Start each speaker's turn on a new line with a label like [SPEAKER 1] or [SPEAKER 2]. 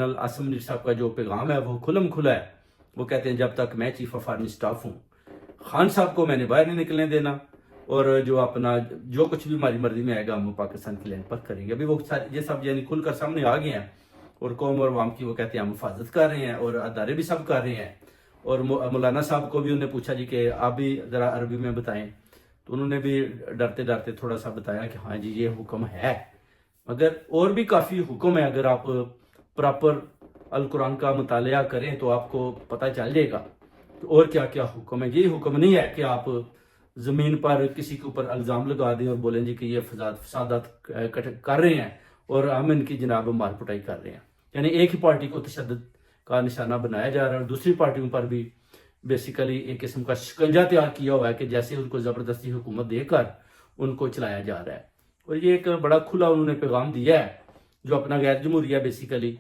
[SPEAKER 1] General Asim Munir صاحب کا جو پیغام ہے وہ کھلم کھلا ہے. وہ کہتے ہیں جب تک میں چیف آف آرمی سٹاف ہوں خان صاحب کو میں نے باہر نہیں نکلنے دینا, اور جو اپنا جو کچھ بھی ہماری مرضی میں آئے گا ہم پاکستان کی لینڈ پر کریں گے. ابھی وہ یہ سب یعنی کھل کر سامنے آ گئے ہیں, اور قوم اور عوام کی وہ کہتے ہیں ہم حفاظت کر رہے ہیں, اور ادارے بھی سب کر رہے ہیں. اور مولانا صاحب کو بھی انہوں نے پوچھا جی کہ آپ بھی ذرا عربی میں بتائیں, تو انہوں نے بھی ڈرتے ڈرتے تھوڑا سا بتایا کہ ہاں جی یہ حکم ہے, مگر اور بھی کافی حکم ہے. اگر آپ پراپر القرآن کا مطالعہ کریں تو آپ کو پتہ چل جائے گا اور کیا کیا حکم ہے. یہ حکم نہیں ہے کہ آپ زمین پر کسی کے اوپر الزام لگا دیں اور بولیں جی کہ یہ فسادات کر رہے ہیں اور ہم ان کی جناب مار پٹائی کر رہے ہیں. یعنی ایک ہی پارٹی کو تشدد کا نشانہ بنایا جا رہا ہے, اور دوسری پارٹیوں پر بھی بیسیکلی ایک قسم کا شکنجہ تیار کیا ہوا ہے کہ جیسے ان کو زبردستی حکومت دے کر ان کو چلایا جا رہا ہے. اور یہ ایک بڑا کھلا انہوں نے پیغام دیا ہے جو اپنا غیر جمہوریہ بیسیکلی